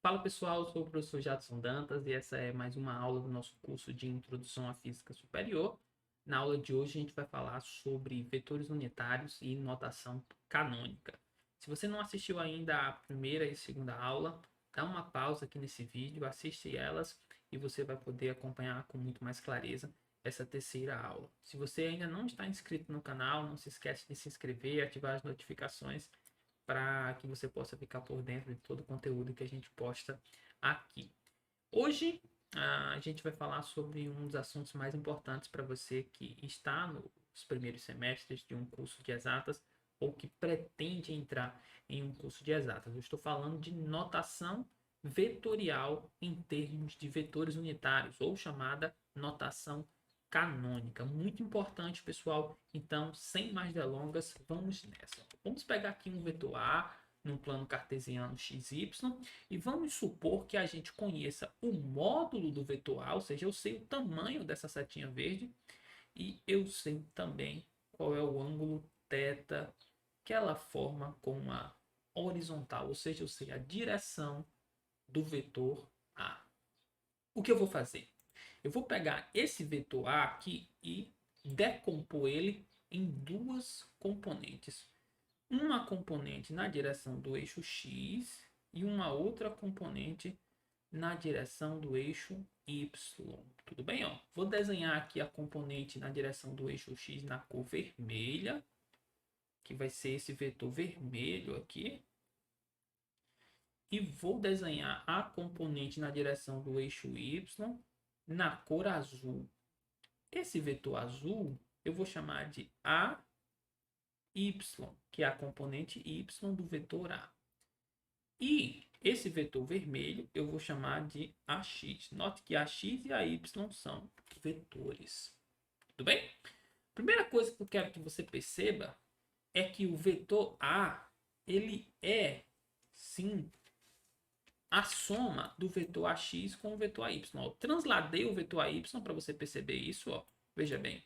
Fala pessoal, eu sou o professor Jadson Dantas e essa é mais uma aula do nosso curso de Introdução à Física Superior. Na aula de hoje a gente vai falar sobre vetores unitários e notação canônica. Se você não assistiu ainda a primeira e segunda aula, dá uma pausa aqui nesse vídeo, assiste elas e você vai poder acompanhar com muito mais clareza essa terceira aula. Se você ainda não está inscrito no canal, não se esquece de se inscrever e ativar as notificações para que você possa ficar por dentro de todo o conteúdo que a gente posta aqui. Hoje a gente vai falar sobre um dos assuntos mais importantes para você que está nos primeiros semestres de um curso de exatas ou que pretende entrar em um curso de exatas. Eu estou falando de notação vetorial em termos de vetores unitários, ou chamada notação canônica. Muito importante, pessoal. Então, sem mais delongas, vamos nessa. Vamos pegar aqui um vetor A num plano cartesiano xy e vamos supor que a gente conheça o módulo do vetor A, ou seja, eu sei o tamanho dessa setinha verde e eu sei também qual é o ângulo θ que ela forma com a horizontal, ou seja, eu sei a direção do vetor A. O que eu vou fazer? Eu vou pegar esse vetor A aqui e decompor ele em duas componentes. Uma componente na direção do eixo X e uma outra componente na direção do eixo Y. Tudo bem? Ó? Vou desenhar aqui a componente na direção do eixo X na cor vermelha, que vai ser esse vetor vermelho aqui. E vou desenhar a componente na direção do eixo Y na cor azul. Esse vetor azul eu vou chamar de AY, que é a componente Y do vetor A. E esse vetor vermelho eu vou chamar de AX. Note que AX e AY são vetores. Tudo bem? Primeira coisa que eu quero que você perceba é que o vetor A, ele é, sim, a soma do vetor AX com o vetor AY. Eu transladei o vetor AY para você perceber isso. Ó. Veja bem,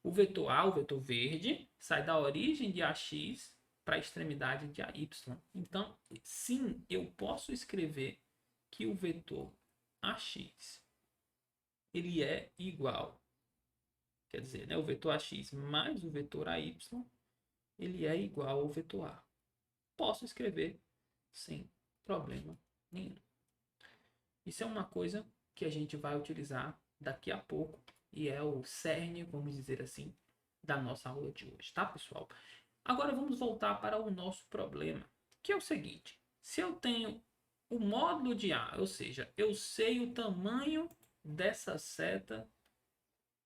o vetor A, o vetor verde, sai da origem de AX para a extremidade de AY. Então, sim, eu posso escrever que o vetor AX ele é igual, quer dizer, né, o vetor AX mais o vetor AY, ele é igual ao vetor A. Posso escrever sem problema nenhum. Isso é uma coisa que a gente vai utilizar daqui a pouco e é o cerne, vamos dizer assim, da nossa aula de hoje, tá, pessoal? Agora vamos voltar para o nosso problema, que é o seguinte: se eu tenho o módulo de A, ou seja, eu sei o tamanho dessa seta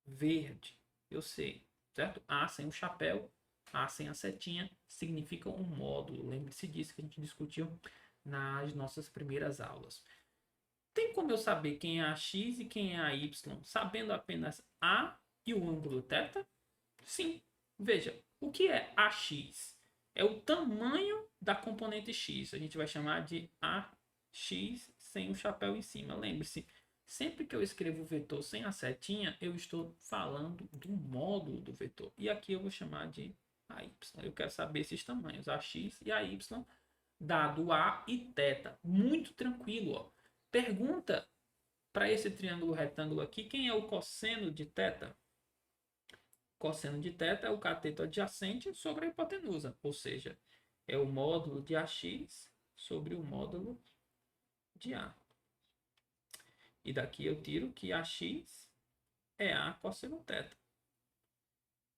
verde, eu sei, certo? A sem o chapéu, A sem a setinha, significa um módulo. Lembre-se disso que a gente discutiu nas nossas primeiras aulas. Tem como eu saber quem é a x e quem é a y, sabendo apenas A e o ângulo θ? Sim. Veja, o que é AX? É o tamanho da componente x. A gente vai chamar de AX sem o chapéu em cima. Lembre-se, sempre que eu escrevo o vetor sem a setinha, eu estou falando do módulo do vetor. E aqui eu vou chamar de AY. Eu quero saber esses tamanhos, AX e AY, dado A e θ. Muito tranquilo, ó. Pergunta para esse triângulo retângulo aqui, quem é o cosseno de θ? Cosseno de θ é o cateto adjacente sobre a hipotenusa, ou seja, é o módulo de AX sobre o módulo de A. E daqui eu tiro que AX é A cosseno θ.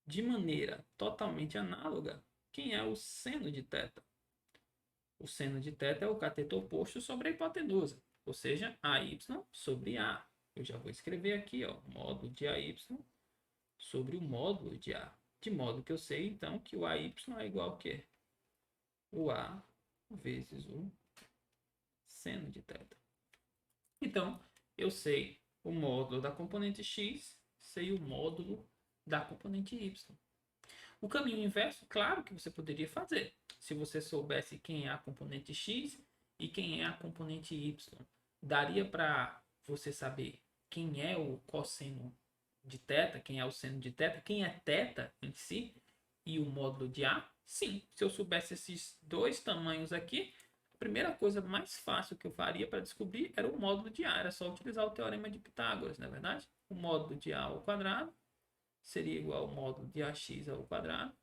De maneira totalmente análoga, quem é o seno de θ? O seno de θ é o cateto oposto sobre a hipotenusa, ou seja, AY sobre A. Eu já vou escrever aqui, ó, módulo de AY sobre o módulo de A. De modo que eu sei, então, que o AY é igual a quê? O A vezes o seno de θ. Então, eu sei o módulo da componente x, sei o módulo da componente y. O caminho inverso, claro que você poderia fazer. Se você soubesse quem é a componente x e quem é a componente y, daria para você saber quem é o cosseno de θ, quem é o seno de θ, quem é θ em si e o módulo de A? Sim, se eu soubesse esses dois tamanhos aqui, primeira coisa mais fácil que eu faria para descobrir era o módulo de A. Era só utilizar o teorema de Pitágoras, não é verdade? O módulo de A ao quadrado seria igual ao módulo de AX ao quadrado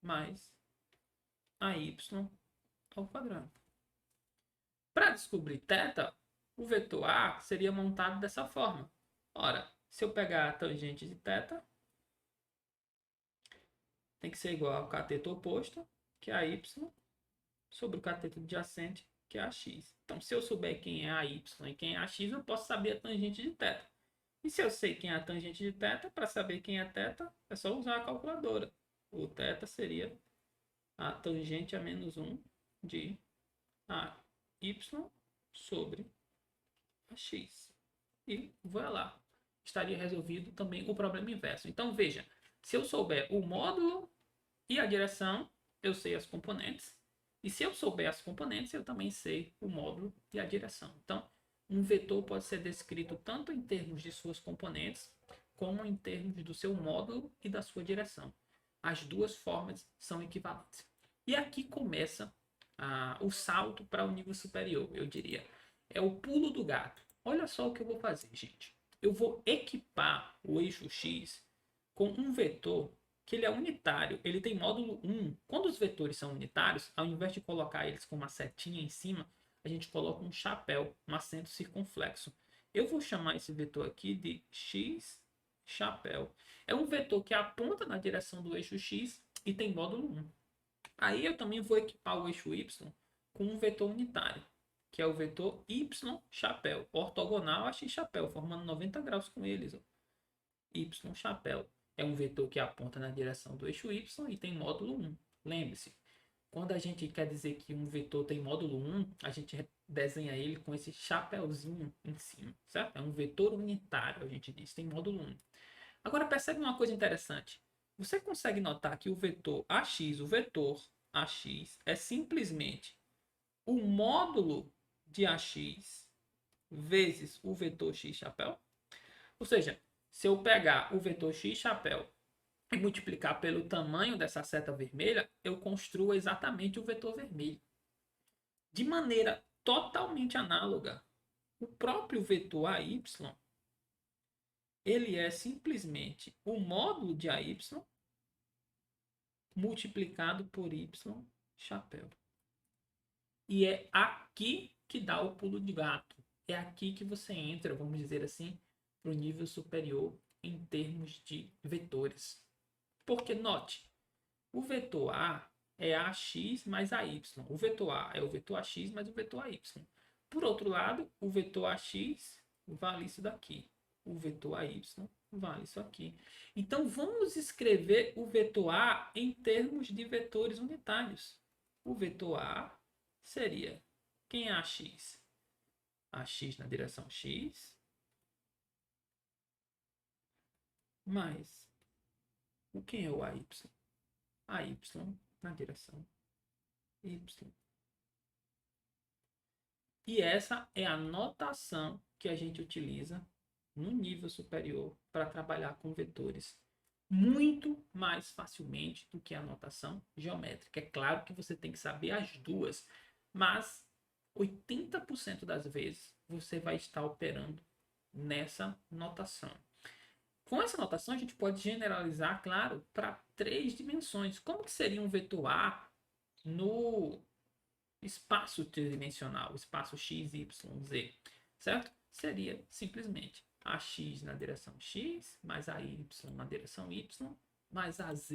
mais AY ao quadrado. Para descobrir θ, o vetor A seria montado dessa forma. Ora, se eu pegar a tangente de θ, tem que ser igual ao cateto oposto, que é a y, sobre o cateto adjacente, que é a x. Então, se eu souber quem é a y e quem é a x, eu posso saber a tangente de θ. E se eu sei quem é a tangente de θ, para saber quem é θ, é só usar a calculadora. O θ seria a tangente a menos 1 de a y sobre a x. E vai lá. Estaria resolvido também o problema inverso. Então, veja, se eu souber o módulo e a direção, eu sei as componentes. E se eu souber as componentes, eu também sei o módulo e a direção. Então, um vetor pode ser descrito tanto em termos de suas componentes, como em termos do seu módulo e da sua direção. As duas formas são equivalentes. E aqui começa o salto para o nível superior, eu diria. É o pulo do gato. Olha só o que eu vou fazer, gente. Eu vou equipar o eixo X com um vetor que ele é unitário, ele tem módulo 1. Quando os vetores são unitários, ao invés de colocar eles com uma setinha em cima, a gente coloca um chapéu, um acento circunflexo. Eu vou chamar esse vetor aqui de x chapéu. É um vetor que aponta na direção do eixo X e tem módulo 1. Aí eu também vou equipar o eixo Y com um vetor unitário, que é o vetor y chapéu, ortogonal a x chapéu, formando 90 graus com eles. Ó. Y chapéu é um vetor que aponta na direção do eixo y e tem módulo 1. Lembre-se, quando a gente quer dizer que um vetor tem módulo 1, a gente desenha ele com esse chapéuzinho em cima, certo? É um vetor unitário, a gente diz, tem módulo 1. Agora percebe uma coisa interessante. Você consegue notar que o vetor AX é simplesmente o módulo de AX vezes o vetor X chapéu? Ou seja, se eu pegar o vetor X chapéu e multiplicar pelo tamanho dessa seta vermelha, eu construo exatamente o vetor vermelho. De maneira totalmente análoga, o próprio vetor AY, ele é simplesmente o módulo de AY multiplicado por Y chapéu. E é aqui que dá o pulo de gato. É aqui que você entra, vamos dizer assim, para o nível superior em termos de vetores. Porque, note, o vetor A é AX mais AY. O vetor A é o vetor AX mais o vetor AY. Por outro lado, o vetor AX vale isso daqui. O vetor AY vale isso aqui. Então, vamos escrever o vetor A em termos de vetores unitários. O vetor A seria, quem é AX? AX na direção X, mais quem é o AY? AY na direção Y. E essa é a notação que a gente utiliza no nível superior para trabalhar com vetores muito mais facilmente do que a notação geométrica. É claro que você tem que saber as duas, mas 80% das vezes você vai estar operando nessa notação. Com essa notação, a gente pode generalizar, claro, para 3 dimensões. Como que seria um vetor A no espaço tridimensional, espaço x, y, z, certo? Seria simplesmente ax na direção x, mais ay na direção y, mais az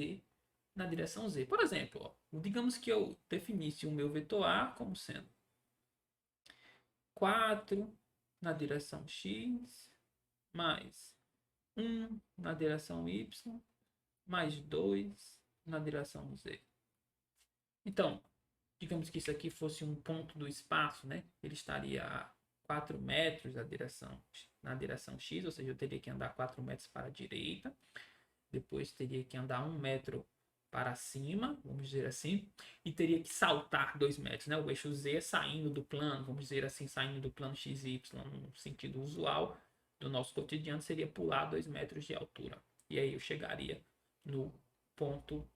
na direção z. Por exemplo, ó, digamos que eu definisse o meu vetor A como sendo 4 na direção x, mais 1 na direção y, mais 2 na direção z. Então, digamos que isso aqui fosse um ponto do espaço, né? Ele estaria a 4 metros na direção x, ou seja, eu teria que andar 4 metros para a direita, depois teria que andar 1 metro para cima, vamos dizer assim, e teria que saltar 2 metros, né? O eixo z saindo do plano, vamos dizer assim, saindo do plano x e y no sentido usual do nosso cotidiano, seria pular 2 metros de altura. E aí eu chegaria no ponto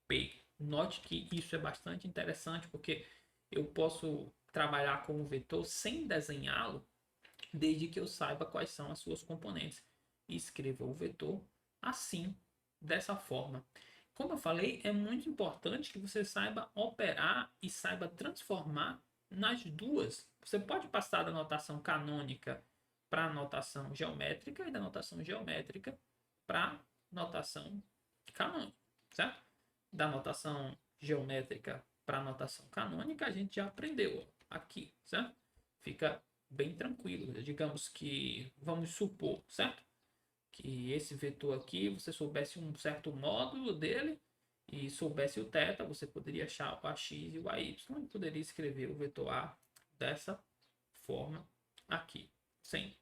P. Note que isso é bastante interessante, porque eu posso trabalhar com o vetor sem desenhá-lo, desde que eu saiba quais são as suas componentes. E escreva o vetor assim, dessa forma. Como eu falei, é muito importante que você saiba operar e saiba transformar nas duas. Você pode passar da notação canônica para a notação geométrica e da notação geométrica para a notação canônica, certo? Da notação geométrica para a notação canônica a gente já aprendeu aqui, certo? Fica bem tranquilo. Digamos que, vamos supor, certo? Que esse vetor aqui, você soubesse um certo módulo dele e soubesse o θ, você poderia achar o AX e o AY e poderia escrever o vetor A dessa forma aqui, sem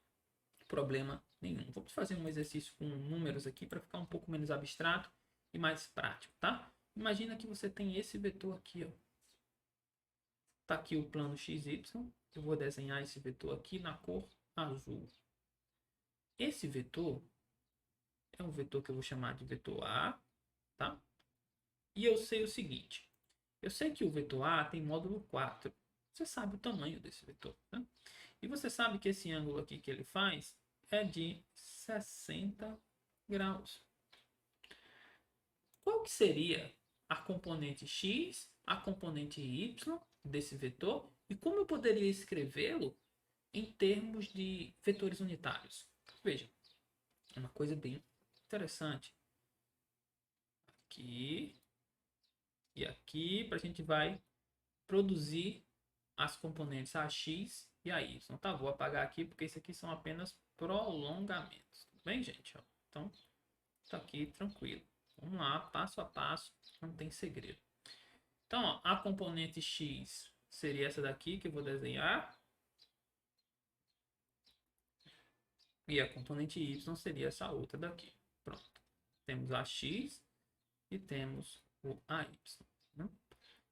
problema nenhum. Vamos fazer um exercício com números aqui para ficar um pouco menos abstrato e mais prático, tá? Imagina que você tem esse vetor aqui, ó. Tá aqui o plano XY. Eu vou desenhar esse vetor aqui na cor azul. Esse vetor é um vetor que eu vou chamar de vetor A, tá? E eu sei o seguinte. Eu sei que o vetor A tem módulo 4. Você sabe o tamanho desse vetor, né? E você sabe que esse ângulo aqui que ele faz é de 60 graus. Qual que seria a componente x, a componente y desse vetor e como eu poderia escrevê-lo em termos de vetores unitários? Veja, é uma coisa bem interessante. Aqui e aqui, para a gente vai produzir as componentes AX e AY. Tá, vou apagar aqui porque isso aqui são apenas prolongamentos. Tudo bem, gente? Então, tá aqui tranquilo. Vamos lá, passo a passo, não tem segredo. Então, ó, a componente X seria essa daqui que eu vou desenhar. E a componente Y seria essa outra daqui. Pronto. Temos a X e temos o AY. Né?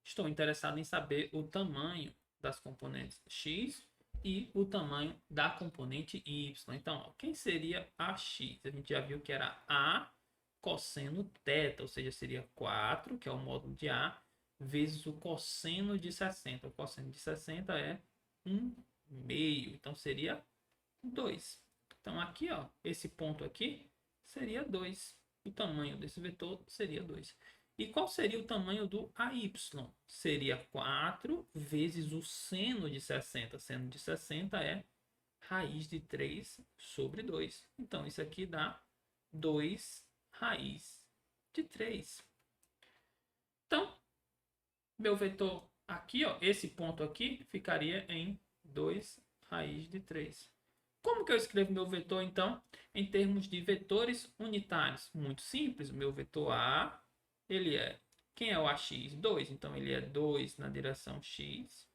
Estou interessado em saber o tamanho das componentes X e o tamanho da componente Y. Então, ó, quem seria a X? A gente já viu que era A cosseno θ, ou seja, seria 4, que é o módulo de A, vezes o cosseno de 60. O cosseno de 60 é 1/2, então seria 2. Então aqui, ó, esse ponto aqui seria 2. O tamanho desse vetor seria 2. E qual seria o tamanho do AY? Seria 4 vezes o seno de 60. Seno de 60 é raiz de 3 sobre 2. Então isso aqui dá 2 raiz de 3. Então, meu vetor aqui, ó, esse ponto aqui, ficaria em 2 raiz de 3. Como que eu escrevo meu vetor, então, em termos de vetores unitários? Muito simples. O meu vetor A, ele é... Quem é o AX? 2. Então, ele é 2 na direção X,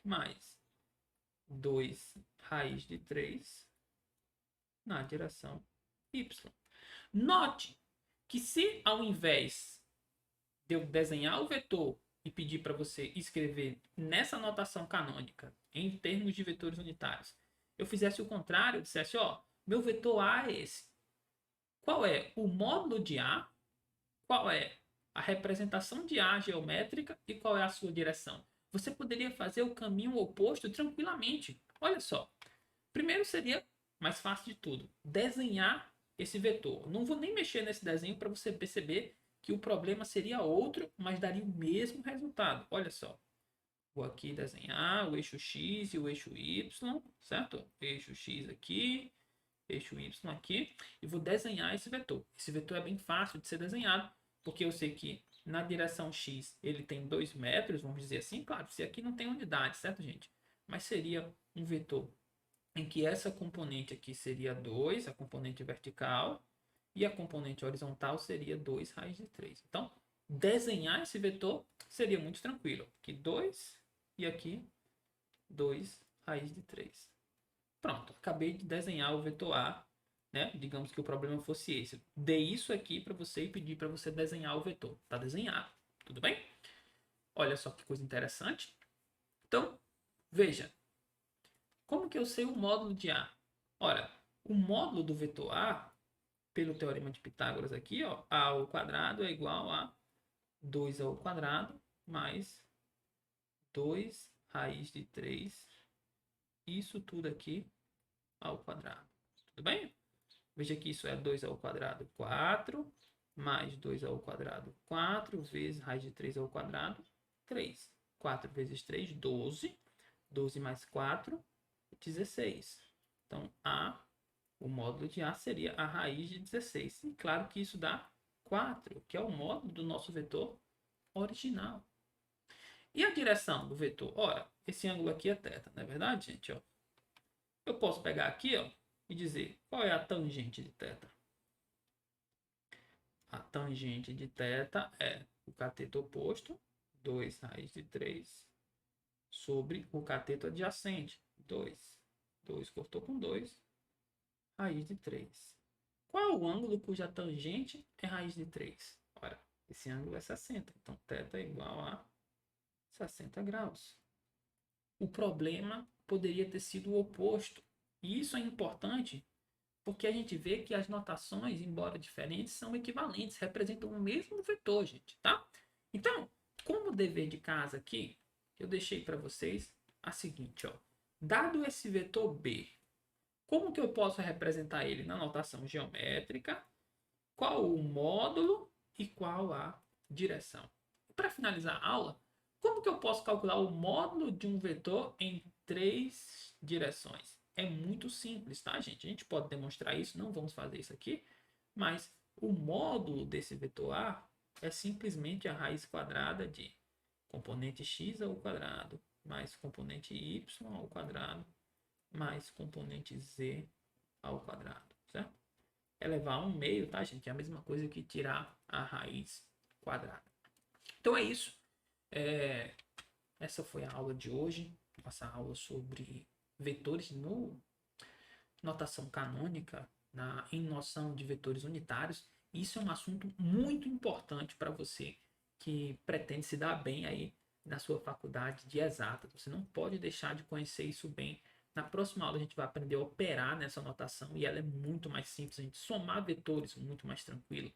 mais 2 raiz de 3 na direção Y. Note que se, ao invés de eu desenhar o vetor e pedir para você escrever nessa notação canônica, em termos de vetores unitários, eu fizesse o contrário, dissesse, ó, meu vetor A é esse. Qual é o módulo de A? Qual é a representação de A geométrica e qual é a sua direção? Você poderia fazer o caminho oposto tranquilamente. Olha só. Primeiro seria, mais fácil de tudo, desenhar esse vetor. Não vou nem mexer nesse desenho para você perceber que o problema seria outro, mas daria o mesmo resultado. Olha só. Vou aqui desenhar o eixo X e o eixo Y, certo? Eixo X aqui, eixo Y aqui, e vou desenhar esse vetor. Esse vetor é bem fácil de ser desenhado, porque eu sei que na direção X ele tem 2 metros, vamos dizer assim. Claro, se aqui não tem unidade, certo, gente? Mas seria um vetor em que essa componente aqui seria 2, a componente vertical, e a componente horizontal seria 2 raiz de 3. Então, desenhar esse vetor seria muito tranquilo. Aqui 2 e aqui 2 raiz de 3. Pronto, acabei de desenhar o vetor A, né? Digamos que o problema fosse esse. Dei isso aqui para você e pedi para você desenhar o vetor. Está desenhado, tudo bem? Olha só que coisa interessante. Então, veja, como que eu sei o módulo de A? Ora, o módulo do vetor A, pelo teorema de Pitágoras aqui, ó, A ao quadrado é igual a 2 ao quadrado mais 2 raiz de 3, isso tudo aqui ao quadrado. Tudo bem? Veja que isso é 2 ao quadrado, 4, mais 2 ao quadrado, 4, vezes raiz de 3 ao quadrado, 3. 4 vezes 3, 12. 12 mais 4, 16. Então, o módulo de A seria a raiz de 16. E claro que isso dá 4, que é o módulo do nosso vetor original. E a direção do vetor? Ora, esse ângulo aqui é θ, não é verdade, gente? Ó, eu posso pegar aqui, ó, e dizer qual é a tangente de θ. A tangente de θ é o cateto oposto, 2 raiz de 3, sobre o cateto adjacente, 2. 2 cortou com 2, raiz de 3. Qual é o ângulo cuja tangente é raiz de 3? Ora, esse ângulo é 60, então θ é igual a 60 graus. O problema poderia ter sido o oposto. E isso é importante porque a gente vê que as notações, embora diferentes, são equivalentes, representam o mesmo vetor, gente, tá? Então, como dever de casa aqui, eu deixei para vocês a seguinte, ó. Dado esse vetor B, como que eu posso representar ele na notação geométrica? Qual o módulo e qual a direção? Para finalizar a aula, como que eu posso calcular o módulo de um vetor em 3 direções? É muito simples, tá, gente? A gente pode demonstrar isso, não vamos fazer isso aqui, mas o módulo desse vetor A é simplesmente a raiz quadrada de componente x ao quadrado mais componente y ao quadrado mais componente z ao quadrado, certo? Elevar a 1/2, tá, gente? É a mesma coisa que tirar a raiz quadrada. Então é isso. Essa foi a aula de hoje. Nossa aula sobre vetores no notação canônica, em noção de vetores unitários. Isso é um assunto muito importante para você que pretende se dar bem aí na sua faculdade de exatas. Você não pode deixar de conhecer isso bem. Na próxima aula a gente vai aprender a operar nessa notação e ela é muito mais simples. A gente somar vetores muito mais tranquilo.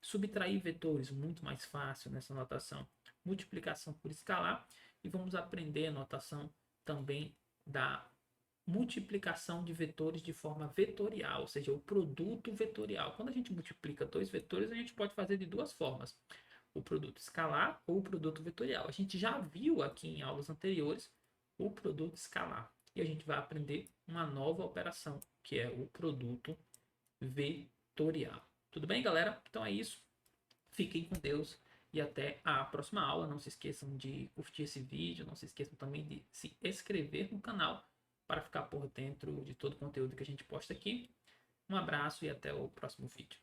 Subtrair vetores muito mais fácil nessa notação. Multiplicação por escalar. E vamos aprender a notação também da multiplicação de vetores de forma vetorial, ou seja, o produto vetorial. Quando a gente multiplica dois vetores, a gente pode fazer de duas formas: o produto escalar ou o produto vetorial. A gente já viu aqui em aulas anteriores o produto escalar e a gente vai aprender uma nova operação, que é o produto vetorial. Tudo bem, galera? Então é isso. Fiquem com Deus e até a próxima aula. Não se esqueçam de curtir esse vídeo, não se esqueçam também de se inscrever no canal para ficar por dentro de todo o conteúdo que a gente posta aqui. Um abraço e até o próximo vídeo.